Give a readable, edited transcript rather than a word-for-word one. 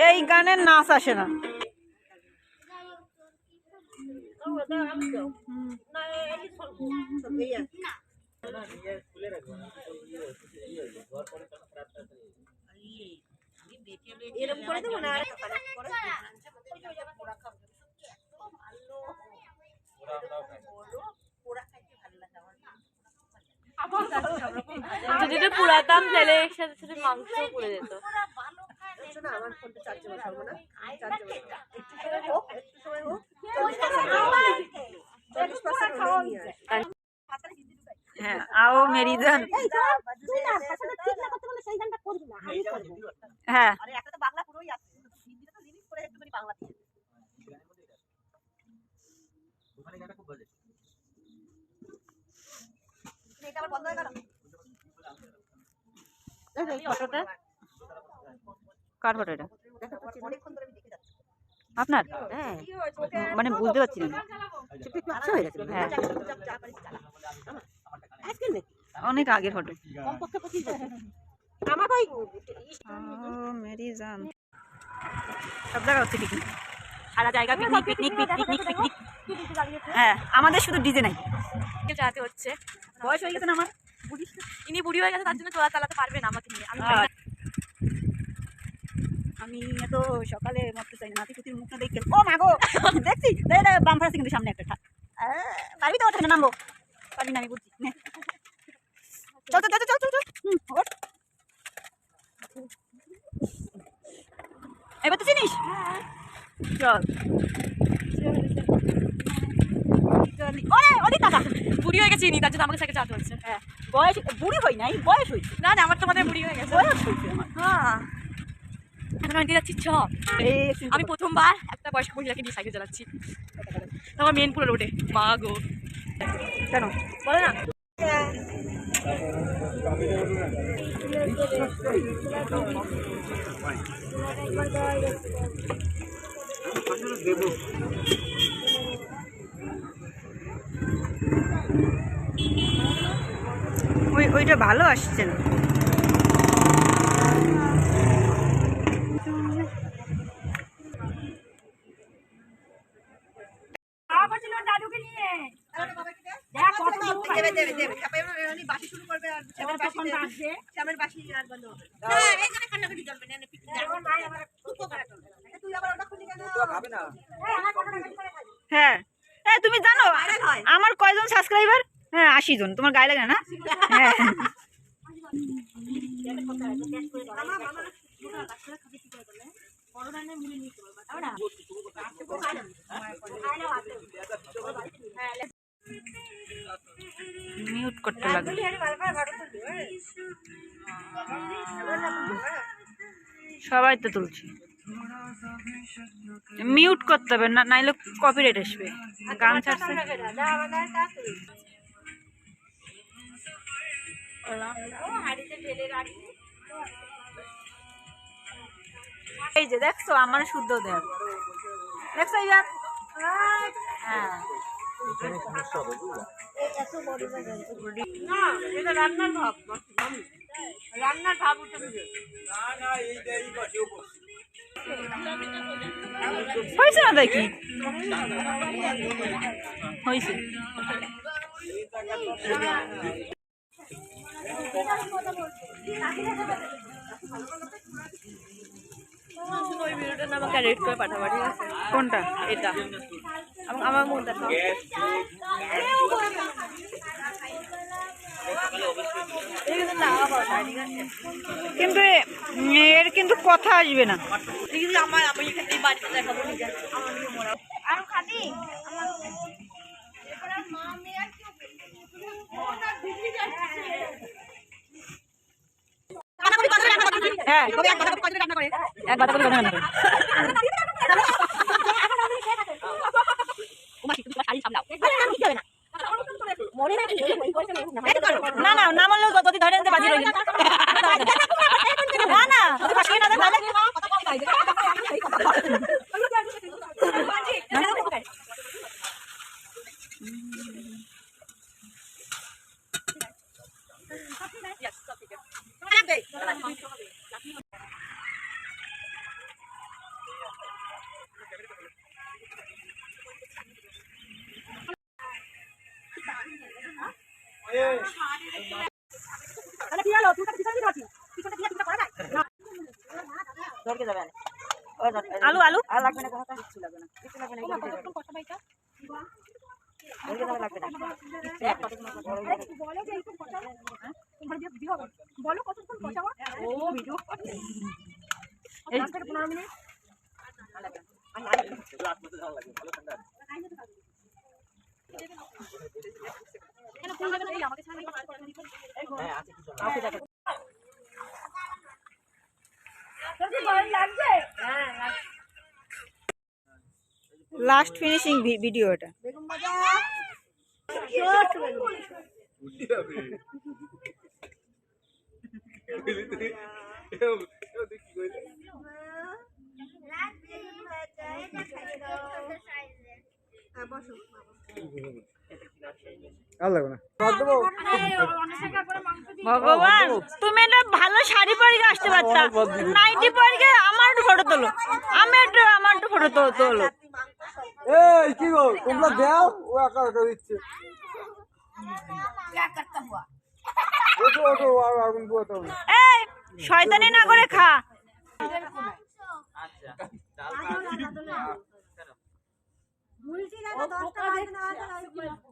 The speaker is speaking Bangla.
এই গানের নাচ আসে না। এরকম করে দেবো না। যদি পুরাতাম তাহলে এর সাথে সাথে মাংস পড়ে যেত। আমার ফোনটা চার্জে বসাবো না। হ্যাঁ, आओ मेरी जान। হ্যাঁ, কার ফটো এটা? আপনার? মানে বুঝতে পারছি না। হ্যাঁ, অনেক আগের ফটো। মেরি জান সব জায়গা হচ্ছে পিকনিক, সারা জায়গা পিকনিক পিকনিক পিকনিক পিকনিক। হ্যাঁ, আমাদের শুধু ডিজে নাই, চালাতে হচ্ছে। বয়স হয়ে গেছে না আমার। ইনি বুড়ি হয়ে গেছে, তার জন্য চালাতে পারবে না আমাকে নিয়ে। আমি এত সকালে মরতে চাই না, নাতিপুতির মুখটা দেখতে। ও মা গো, দেখছি বাম্পার আছে কিন্তু সামনে একটা। পারবি তো? ওখানে নামবো? পারবি না, আমি বুঝছি। চল চল চল চল চল চল। এবার তো চিনিস? চল। বুড়ি হয়ে গেছে ইনি, তার জন্য আমাকে সাইকেল চালাতে হচ্ছে। হ্যাঁ, বয়স বুড়ি হই নাই, বয়স হয়েছে। না না, আমার তো বুড়ি হয়ে গেছে। বয়স হয়েছে আমার। হ্যাঁ, এখন আমি যাচ্ছি চপ। আমি প্রথমবার একটা বয়স্ক মহিলাকে নিয়ে সাইকেল চালাচ্ছি, আমার মেনপুর রোডে। মা গো, কেন বলে না। ওইটা ভালো আসছে না। হ্যাঁ, তুমি জানো আমার কয়জন সাবস্ক্রাইবার? হ্যাঁ, 80 জন। তোমার গায়ে লাগে না? হ্যাঁ, মিউট করতে লাগবে। সবাই তো তুলছি, মিউট করতে হবে না, নাইলে কপিরাইট আসবে। গান ছাড়ছে। এই যে দেখছো, আমার শুদ্ধ দেখ, দেখছো? হ্যাঁ, রান্নার ভাব, রান্নার ভাব উঠে হয়েছে না? দেখি হয়েছে। ওই ভিডিওটার নাম আমাকে রেড করে পাঠাবো, ঠিক আছে? কোনটা? এটা আমার মন দেখা। কিন্তু এর কিন্তু কথা আসবে না। আমি এখানে বাড়িতে দেখাবো, ঠিক আছে? আরো খালি হ্যাঁ, এক কথা বলে রান্না করে। না না, না মানলেও যদি ধরে আনতে বাজি রইল। না না, যদি ফাঁসিয়ে না দেয় তাহলে Yes, তাহলে কি হলো তুই তো পিছনে দিছিস পিছনে দিয়ে তুই করা যায় না ধরকে যাবে না আলু আলু আর লাগবে না কোনো কিছু লাগবে না কিছু লাগবে না এই কত ভাইটা ধরকে যাবে লাগবে না এক কত বলো যে এইরকম কথা তোমার দিয়ে দিও বলো কতক্ষণ বসাবো ও ভিডিও এই 10 থেকে 15 মিনিট লাস্ট ফিনিশিং ভিডিও এটা ভগবান তুমি একটা ভালো শাড়ি পরে আসতে পারতা নাইটি পরে আমার একটু ফটো তোলো আমার একটু ফটো তোলো এই কি গো তোমরা দাও ও একা একা দিচ্ছে ওঠো ওঠো আর আগুন পোয়াতে হবে এই শয়তানি না করে খা বলছি না 10 টাকা